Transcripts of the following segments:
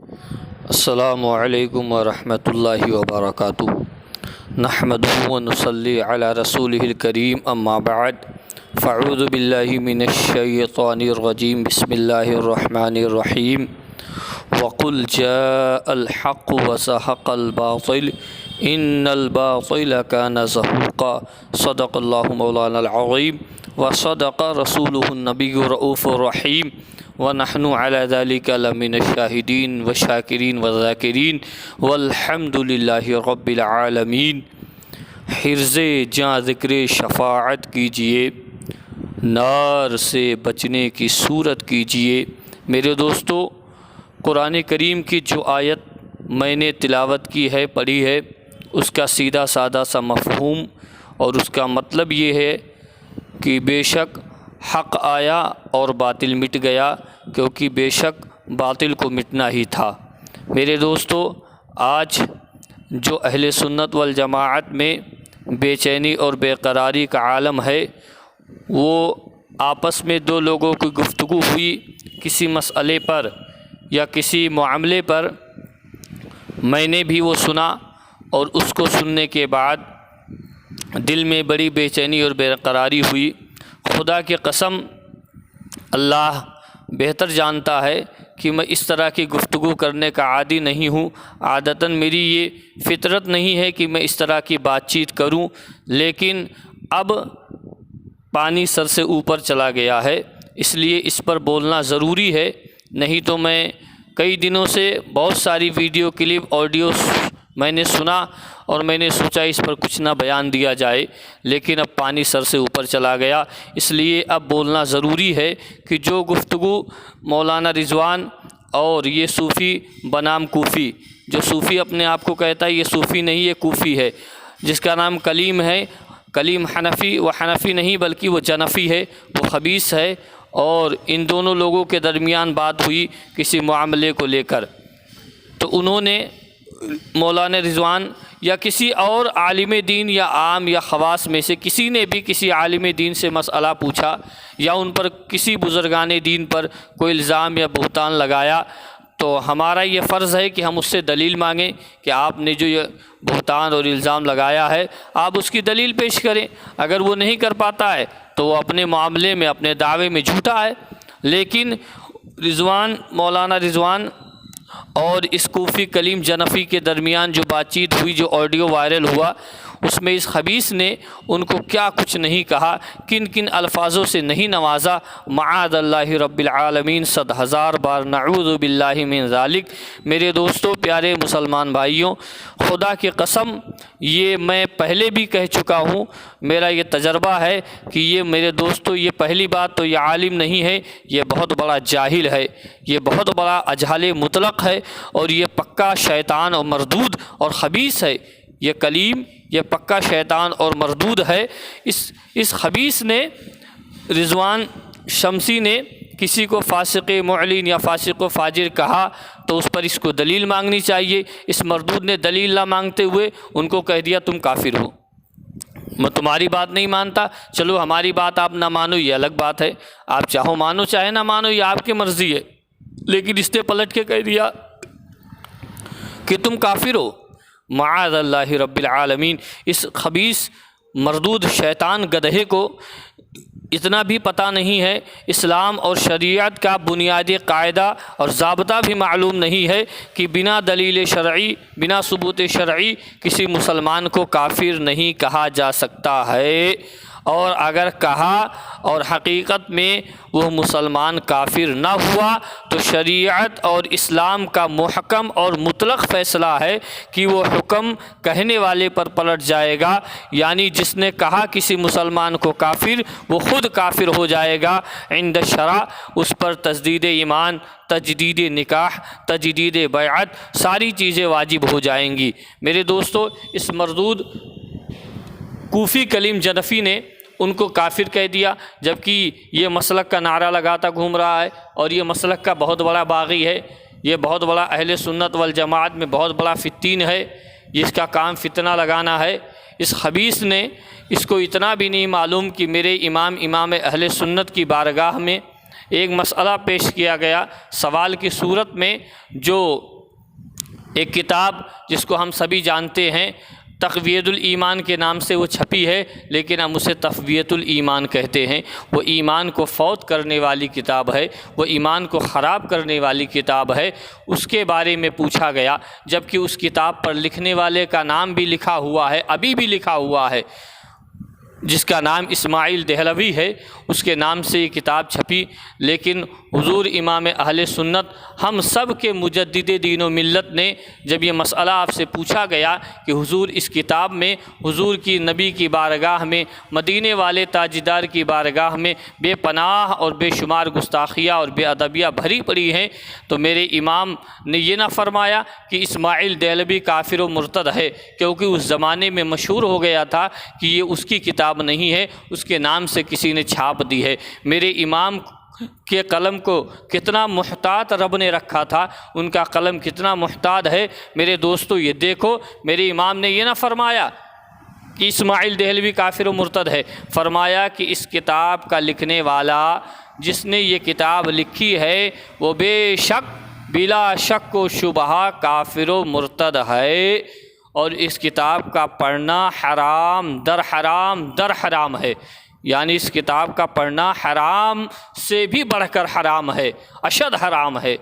السلام علیکم ورحمۃ اللہ وبرکاتہ۔ نحمدہ ونصلی علی رسولہ الکریم، اما بعد فاعوذ باللہ من الشیطان الرجیم، بسم اللہ الرحمن الرحیم۔ وقل جاء الحق وزهق الباطل ان الباطل كان زهوقا۔ صدق اللہ مولانا العظیم وصدق رسولہ النبی الرؤوف الرحیم، ونحن علی ذلک لمن الشاہدین والشاکرین والذاکرین والحمد للہ رب العالمین۔ حرز جاں ذکر شفاعت کیجئے، نار سے بچنے کی صورت کیجئے۔ میرے دوستو، قرآن کریم کی جو آیت میں نے تلاوت کی ہے، پڑھی ہے، اس کا سیدھا سادہ سا مفہوم اور اس کا مطلب یہ ہے کہ بے شک حق آیا اور باطل مٹ گیا، کیونکہ بے شک باطل کو مٹنا ہی تھا۔ میرے دوستو، آج جو اہل سنت والجماعت میں بے چینی اور بے قراری کا عالم ہے، وہ آپس میں دو لوگوں کی گفتگو ہوئی کسی مسئلے پر یا کسی معاملے پر، میں نے بھی وہ سنا، اور اس کو سننے کے بعد دل میں بڑی بے چینی اور بے قراری ہوئی۔ خدا کی قسم، اللہ بہتر جانتا ہے کہ میں اس طرح کی گفتگو کرنے کا عادی نہیں ہوں۔ عادتاً میری یہ فطرت نہیں ہے کہ میں اس طرح کی بات چیت کروں، لیکن اب پانی سر سے اوپر چلا گیا ہے، اس لیے اس پر بولنا ضروری ہے۔ نہیں تو میں کئی دنوں سے بہت ساری ویڈیو کلپ، آڈیو میں نے سنا اور میں نے سوچا اس پر کچھ نہ بیان دیا جائے، لیکن اب پانی سر سے اوپر چلا گیا، اس لیے اب بولنا ضروری ہے کہ جو گفتگو مولانا رضوان اور یہ صوفی بنام کوفی، جو صوفی اپنے آپ کو کہتا ہے، یہ صوفی نہیں، یہ کوفی ہے، جس کا نام کلیم ہے۔ کلیم حنفی، وہ حنفی نہیں بلکہ وہ جنفی ہے، وہ خبیث ہے، اور ان دونوں لوگوں کے درمیان بات ہوئی کسی معاملے کو لے کر، تو انہوں نے مولانا رضوان یا کسی اور عالم دین یا عام یا خواص میں سے کسی نے بھی کسی عالم دین سے مسئلہ پوچھا یا ان پر کسی بزرگان دین پر کوئی الزام یا بہتان لگایا، تو ہمارا یہ فرض ہے کہ ہم اس سے دلیل مانگیں کہ آپ نے جو یہ بہتان اور الزام لگایا ہے، آپ اس کی دلیل پیش کریں۔ اگر وہ نہیں کر پاتا ہے تو وہ اپنے معاملے میں، اپنے دعوے میں جھوٹا ہے۔ لیکن مولانا رضوان اور اس کوفی کلیم جنفی کے درمیان جو بات چیت ہوئی، جو آڈیو وائرل ہوا، اس میں اس خبیث نے ان کو کیا کچھ نہیں کہا، کن کن الفاظوں سے نہیں نوازا، معاذ اللہ رب العالمین، 100,000 بار نعوذ باللہ من ذالک۔ میرے دوستو، پیارے مسلمان بھائیوں، خدا کی قسم، یہ میں پہلے بھی کہہ چکا ہوں، میرا یہ تجربہ ہے کہ یہ میرے دوستو، یہ پہلی بات تو یہ عالم نہیں ہے، یہ بہت بڑا جاہل ہے، یہ بہت بڑا اجہل مطلق ہے، اور یہ پکا شیطان اور مردود اور خبیث ہے۔ یہ کلیم، یہ پکا شیطان اور مردود ہے۔ اس خبیث نے، رضوان شمسی نے، کسی کو فاسق معلن یا فاسق و فاجر کہا تو اس پر اس کو دلیل مانگنی چاہیے۔ اس مردود نے دلیل نہ مانگتے ہوئے ان کو کہہ دیا تم کافر ہو، میں تمہاری بات نہیں مانتا، چلو ہماری بات آپ نہ مانو، یہ الگ بات ہے، آپ چاہو مانو چاہے نہ مانو، یہ آپ کی مرضی ہے، لیکن اس نے پلٹ کے کہہ دیا کہ تم کافر ہو، معاذ اللہ رب العالمین۔ اس خبیث مردود شیطان گدھے کو اتنا بھی پتہ نہیں ہے، اسلام اور شریعت کا بنیادی قاعدہ اور ضابطہ بھی معلوم نہیں ہے کہ بنا دلیل شرعی، بنا ثبوت شرعی کسی مسلمان کو کافر نہیں کہا جا سکتا ہے، اور اگر کہا اور حقیقت میں وہ مسلمان کافر نہ ہوا تو شریعت اور اسلام کا محکم اور مطلق فیصلہ ہے کہ وہ حکم کہنے والے پر پلٹ جائے گا، یعنی جس نے کہا کسی مسلمان کو کافر، وہ خود کافر ہو جائے گا عند شرع، اس پر تجدید ایمان، تجدید نکاح، تجدید بیعت، ساری چیزیں واجب ہو جائیں گی۔ میرے دوستو، اس مردود کوفی کلیم جنفی نے ان کو کافر کہہ دیا، جبکہ یہ مسلک کا نعرہ لگاتا گھوم رہا ہے، اور یہ مسلک کا بہت بڑا باغی ہے، یہ بہت بڑا اہل سنت والجماعت میں بہت بڑا فتین ہے، جس کا کام فتنہ لگانا ہے۔ اس خبیث نے، اس کو اتنا بھی نہیں معلوم کہ میرے امام اہل سنت کی بارگاہ میں ایک مسئلہ پیش کیا گیا سوال کی صورت میں، جو ایک کتاب جس کو ہم سبھی جانتے ہیں تقویۃ الایمان کے نام سے وہ چھپی ہے، لیکن ہم اسے تفویۃ الایمان کہتے ہیں۔ وہ ایمان کو فوت کرنے والی کتاب ہے، وہ ایمان کو خراب کرنے والی کتاب ہے۔ اس کے بارے میں پوچھا گیا، جبکہ اس کتاب پر لکھنے والے کا نام بھی لکھا ہوا ہے، ابھی بھی لکھا ہوا ہے، جس کا نام اسماعیل دہلوی ہے، اس کے نام سے یہ کتاب چھپی۔ لیکن حضور امام اہل سنت ہم سب کے مجدد دین و ملت نے جب یہ مسئلہ آپ سے پوچھا گیا کہ حضور اس کتاب میں حضور کی نبی کی بارگاہ میں، مدینے والے تاجدار کی بارگاہ میں بے پناہ اور بے شمار گستاخیاں اور بے ادبیاں بھری پڑی ہیں، تو میرے امام نے یہ نہ فرمایا کہ اسماعیل دہلوی کافر و مرتد ہے، کیونکہ اس زمانے میں مشہور ہو گیا تھا کہ یہ اس کی کتاب نہیں ہے، اس کے نام سے کسی نے چھاپ دی ہے۔ میرے امام کے قلم کو کتنا محتاط رب نے رکھا تھا، ان کا قلم کتنا محتاط ہے۔ میرے دوستو یہ دیکھو، میرے امام نے یہ نہ فرمایا کہ اسماعیل دہلوی کافر و مرتد ہے، فرمایا کہ اس کتاب کا لکھنے والا جس نے یہ کتاب لکھی ہے وہ بے شک بلا شک و شبہ کافر و مرتد ہے، اور اس کتاب کا پڑھنا حرام در حرام در حرام ہے، یعنی اس کتاب کا پڑھنا حرام سے بھی بڑھ کر حرام ہے، اشد حرام ہے۔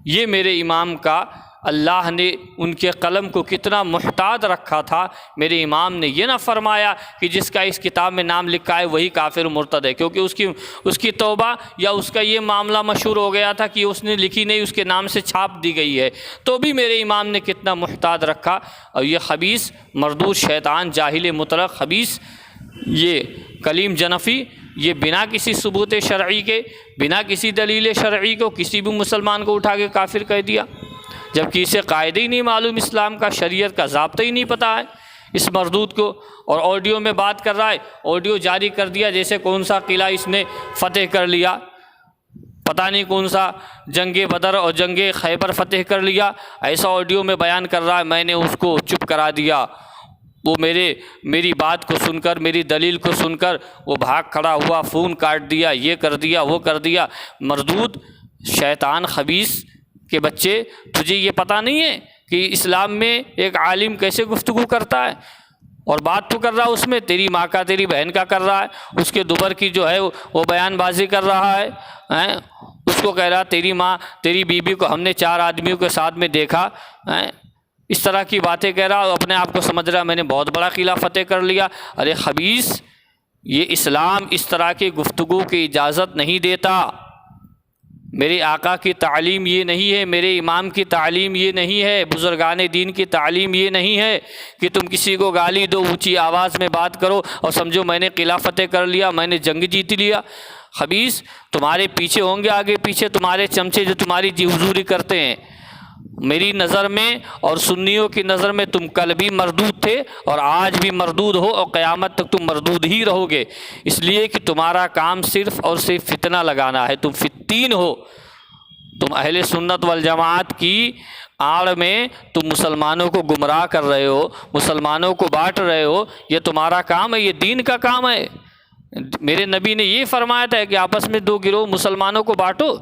یہ میرے امام کا اللہ نے ان کے قلم کو کتنا محتاط رکھا تھا۔ میرے امام نے یہ نہ فرمایا کہ جس کا اس کتاب میں نام لکھا ہے وہی کافر مرتد ہے، کیونکہ اس کی توبہ یا اس کا یہ معاملہ مشہور ہو گیا تھا کہ اس نے لکھی نہیں، اس کے نام سے چھاپ دی گئی ہے، تو بھی میرے امام نے کتنا محتاط رکھا۔ اور یہ خبیث مردود شیطان جاہل مطلق خبیث، یہ کلیم جنفی، یہ بنا کسی ثبوت شرعی کے، بنا کسی دلیل شرعی کو کسی بھی مسلمان کو اٹھا کے کافر کہہ دیا، جبکہ اسے قاعدہ ہی نہیں معلوم اسلام کا، شریعت کا ضابطہ ہی نہیں پتہ ہے اس مردود کو، اور آڈیو میں بات کر رہا ہے، آڈیو جاری کر دیا جیسے کون سا قلعہ اس نے فتح کر لیا، پتہ نہیں کون سا جنگ بدر اور جنگ خیبر فتح کر لیا، ایسا آڈیو میں بیان کر رہا ہے، میں نے اس کو چپ کرا دیا، وہ میری بات کو سن کر، میری دلیل کو سن کر وہ بھاگ کھڑا ہوا، فون کاٹ دیا، یہ کر دیا وہ کر دیا۔ مردود شیطان خبیث کے بچے، تجھے یہ پتہ نہیں ہے کہ اسلام میں ایک عالم کیسے گفتگو کرتا ہے، اور بات تو کر رہا اس میں تیری ماں کا تیری بہن کا کر رہا ہے، اس کے دوبر کی جو ہے وہ بیان بازی کر رہا ہے، اس کو کہہ رہا تیری ماں تیری بیوی کو ہم نے 4 آدمیوں کے ساتھ میں دیکھا، اس طرح کی باتیں کہہ رہا، اپنے آپ کو سمجھ رہا میں نے بہت بڑا قلعہ فتح کر لیا۔ ارے خبیث، یہ اسلام اس طرح کی گفتگو کی اجازت نہیں دیتا۔ میرے آقا کی تعلیم یہ نہیں ہے، میرے امام کی تعلیم یہ نہیں ہے، بزرگان دین کی تعلیم یہ نہیں ہے کہ تم کسی کو گالی دو، اونچی آواز میں بات کرو اور سمجھو میں نے قلعہ فتح کر لیا، میں نے جنگ جیت لیا۔ خبیث، تمہارے پیچھے ہوں گے آگے پیچھے تمہارے چمچے جو تمہاری جی حضوری کرتے ہیں۔ میری نظر میں اور سنیوں کی نظر میں تم کل بھی مردود تھے اور آج بھی مردود ہو اور قیامت تک تم مردود ہی رہو گے، اس لیے کہ تمہارا کام صرف اور صرف فتنہ لگانا ہے، تم فتین ہو، تم اہل سنت والجماعت کی آڑ میں تم مسلمانوں کو گمراہ کر رہے ہو، مسلمانوں کو بانٹ رہے ہو، یہ تمہارا کام ہے، یہ دین کا کام ہے۔ میرے نبی نے یہ فرمایا تھا کہ آپس میں 2 گروہ مسلمانوں کو بانٹو،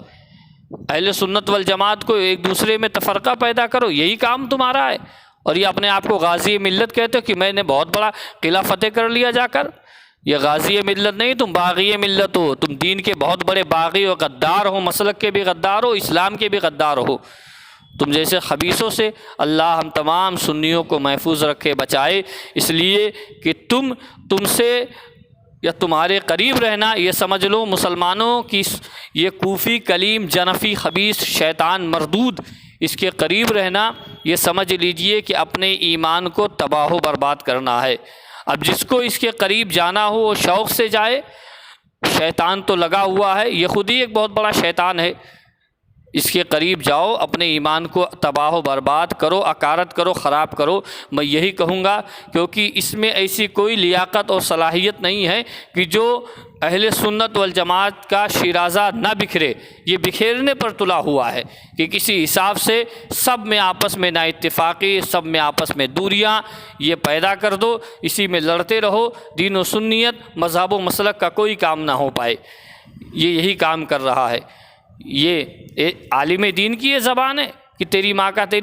اہل سنت والجماعت کو ایک دوسرے میں تفرقہ پیدا کرو، یہی کام تمہارا ہے۔ اور یہ اپنے آپ کو غازی ملت کہتے ہو کہ میں نے بہت بڑا قلعہ فتح کر لیا جا کر، یہ غازی ملت نہیں، تم باغی ملت ہو، تم دین کے بہت بڑے باغی و غدار ہو، مسلک کے بھی غدار ہو، اسلام کے بھی غدار ہو۔ تم جیسے خبیثوں سے اللہ ہم تمام سنیوں کو محفوظ رکھے بچائے، اس لیے کہ تم سے یا تمہارے قریب رہنا، یہ سمجھ لو مسلمانوں کی یہ کوفی کلیم جنفی خبیث شیطان مردود، اس کے قریب رہنا یہ سمجھ لیجئے کہ اپنے ایمان کو تباہ و برباد کرنا ہے۔ اب جس کو اس کے قریب جانا ہو وہ شوق سے جائے، شیطان تو لگا ہوا ہے، یہ خود ہی ایک بہت بڑا شیطان ہے، اس کے قریب جاؤ، اپنے ایمان کو تباہ و برباد کرو، اکارت کرو، خراب کرو۔ میں یہی کہوں گا، کیونکہ اس میں ایسی کوئی لیاقت اور صلاحیت نہیں ہے کہ جو اہل سنت والجماعت کا شیرازہ نہ بکھرے، یہ بکھیرنے پر تلا ہوا ہے کہ کسی حساب سے سب میں آپس میں نا اتفاقی، سب میں آپس میں دوریاں یہ پیدا کر دو، اسی میں لڑتے رہو، دین و سنیت، مذہب و مسلک کا کوئی کام نہ ہو پائے۔ یہ یہی کام کر رہا ہے۔ یہ عالم دین کی یہ زبان ہے کہ تیری ماں کا تیری